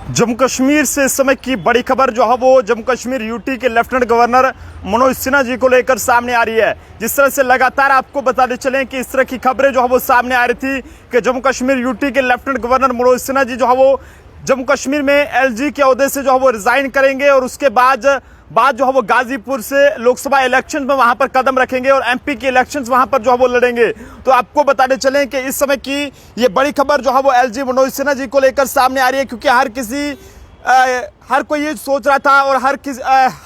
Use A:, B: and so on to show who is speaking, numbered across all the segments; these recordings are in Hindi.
A: जम्मू कश्मीर से इस समय की बड़ी खबर जो है वो जम्मू कश्मीर यूटी के लेफ्टिनेंट गवर्नर मनोज सिन्हा जी को लेकर सामने आ रही है। जिस तरह से लगातार आपको बताते चलें कि इस तरह की खबरें जो है वो सामने आ रही थी कि जम्मू कश्मीर यूटी के लेफ्टिनेंट गवर्नर मनोज सिन्हा जी जो है वो जम्मू कश्मीर में एलजी के ओहदे से जो है वो रिजाइन करेंगे और उसके बाद जो है वो गाजीपुर से लोकसभा इलेक्शन में वहां पर कदम रखेंगे और एमपी के इलेक्शंस वहां पर जो है वो लड़ेंगे। तो आपको बताते चलें कि इस समय की ये बड़ी खबर जो है वो एलजी मनोज सिन्हा जी को लेकर सामने आ रही है, क्योंकि हर कोई ये सोच रहा था और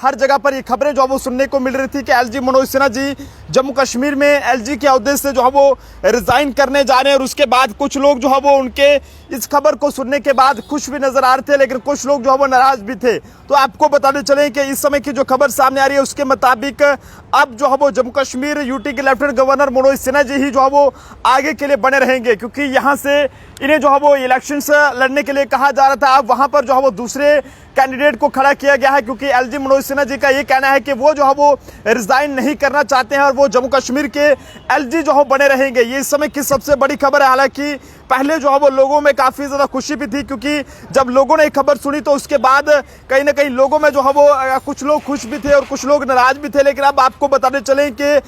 A: हर जगह पर ये खबरें जो है वो सुनने को मिल रही थी कि एलजी मनोज सिन्हा जी जम्मू कश्मीर में एलजी के ओहदे से जो है वो रिजाइन करने जा रहे हैं। और उसके बाद कुछ लोग जो है वो उनके इस खबर को सुनने के बाद खुश भी नजर आ रहे थे, लेकिन कुछ लोग जो है वो नाराज भी थे। तो आपको बताते चलें कि इस समय की जो खबर सामने आ रही है उसके मुताबिक अब जो है वो जम्मू कश्मीर यूटी के लेफ्टिनेंट गवर्नर मनोज सिन्हा जी ही जो है वो आगे के लिए बने रहेंगे, क्योंकि यहाँ से इन्हें जो है वो इलेक्शंस लड़ने के लिए कहा जा रहा था। अब वहां पर जो है वो दूसरे कैंडिडेट को खड़ा किया गया है, क्योंकि एलजी मनोज सिन्हा जी का ये कहना है कि वो जो है वो रिजाइन नहीं करना चाहते हैं और वो जम्मू कश्मीर के एलजी जो है बने रहेंगे। ये इस समय की सबसे बड़ी खबर है। हालांकि पहले जो है वो लोगों में काफी ज्यादा खुशी भी थी, क्योंकि जब लोगों ने खबर सुनी तो उसके बाद कहीं ना कहीं लोगों में जो है वो कुछ लोग खुश भी थे और कुछ लोग नाराज भी थे। लेकिन अब आपको बताते चलें कि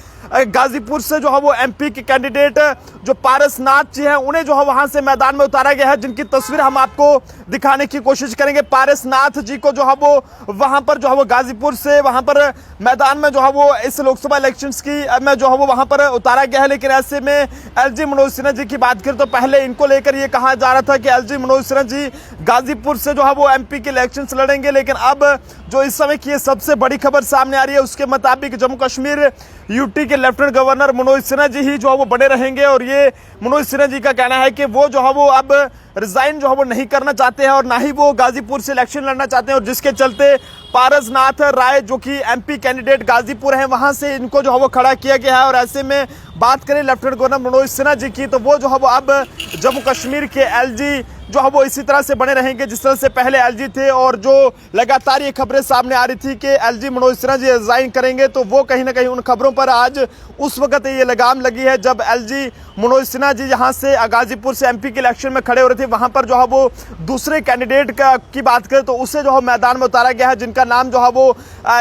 A: गाजीपुर से जो है वो एमपी के कैंडिडेट जो पारसनाथ जी हैं उन्हें जो है वहां से मैदान में उतारा गया है, जिनकी तस्वीर हम आपको दिखाने की कोशिश करेंगे। पारसनाथ जी को जो है वो वहां पर जो है वो गाजीपुर से वहां पर मैदान में जो है वो इस लोकसभा इलेक्शंस की में जो है वो वहां पर उतारा गया है। लेकिन ऐसे में एलजी मनोज सिन्हा जी की बात करें तो पहले इनको लेकर ये कहा जा रहा था कि एलजी मनोज सिन्हा जी गाजीपुर से जो है वो एमपी के इलेक्शंस लड़ेंगे। लेकिन अब जो इस समय की सबसे बड़ी खबर सामने आ रही है उसके मुताबिक जम्मू कश्मीर यूटी के लेफ्टिनेंट गवर्नर मनोज सिन्हा जी ही जो है वो बने रहेंगे। और ये मनोज सिन्हा जी का कहना है कि वो जो है वो अब रिजाइन जो है वो नहीं करना चाहते हैं और ना ही वो गाजीपुर से इलेक्शन लड़ना चाहते हैं, और जिसके चलते पारसनाथ राय जो कि एमपी कैंडिडेट गाजीपुर हैं वहां से इनको जो है वो खड़ा किया गया है। और ऐसे में बात करें लेफ्टिनेंट गवर्नर मनोज सिन्हा जी की तो वो जो है वो अब जम्मू कश्मीर के एलजी जो है वो इसी तरह से बने रहेंगे जिस तरह से पहले एलजी थे। और जो लगातार ये खबरें सामने आ रही थी कि एलजी मनोज सिन्हा जी रिजाइन करेंगे, तो वो कहीं ना कहीं उन खबरों पर आज उस वक्त ये लगाम लगी है जब एलजी मनोज सिन्हा जी यहाँ से गाजीपुर से एमपी के इलेक्शन में खड़े हो रहे थे। वहां पर जो है वो दूसरे कैंडिडेट की बात करें तो उसे जो है मैदान में उतारा गया है, जिनका नाम जो है वो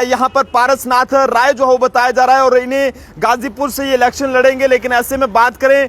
A: यहाँ पर पारसनाथ राय जो है बताया जा रहा है और इन्हें गाजीपुर से ये इलेक्शन लड़ेंगे। लेकिन ऐसे में बात करें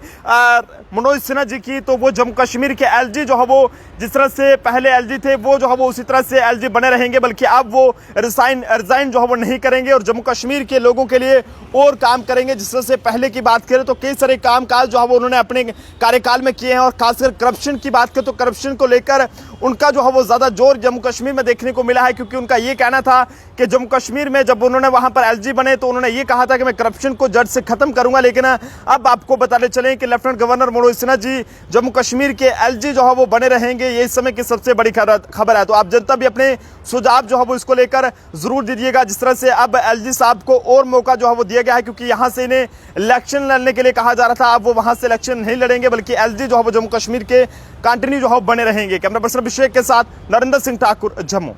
A: मनोज सिन्हा जी की तो वो जम्मू कश्मीर के एलजी जो है वो जिस तरह से पहले एलजी थे वो जो है वो उसी तरह से एलजी बने रहेंगे, बल्कि अब वो रिजाइन जो है वो नहीं करेंगे और जम्मू कश्मीर के लोगों के लिए और काम करेंगे। जिस तरह से पहले की बात करें तो कई सारे कामकाज जो है वो उन्होंने अपने कार्यकाल में किए हैं और खासकर करप्शन की बात करें तो करप्शन को लेकर उनका जो है वो ज्यादा जोर जम्मू कश्मीर में देखने को मिला है, क्योंकि उनका ये कहना था कि जम्मू कश्मीर में जब उन्होंने वहां पर एलजी बने तो उन्होंने ये कहा था कि मैं करप्शन को जड़ से खत्म करूंगा। लेकिन अब आपको बताते चलें कि लेफ्टिनेंट गवर्नर मनोज सिन्हा जी जम्मू कश्मीर के एलजी जो है वो बने रहेंगे। ये इस समय की सबसे बड़ी खबर है। तो आप जनता भी अपने सुझाव जो है वो इसको लेकर जरूर दीजिएगा। जिस तरह से अब एलजी साहब को और मौका जो है वो दिया गया है, क्योंकि यहां से इन्हें इलेक्शन लड़ने के लिए कहा जा रहा था, अब वो वहां से इलेक्शन नहीं लड़ेंगे बल्कि एलजी जो है वो जम्मू कश्मीर के कंटिन्यू जो है बने रहेंगे। कैमरा पर्सन अभिषेक के साथ नरेंद्र सिंह ठाकुर, जम्मू।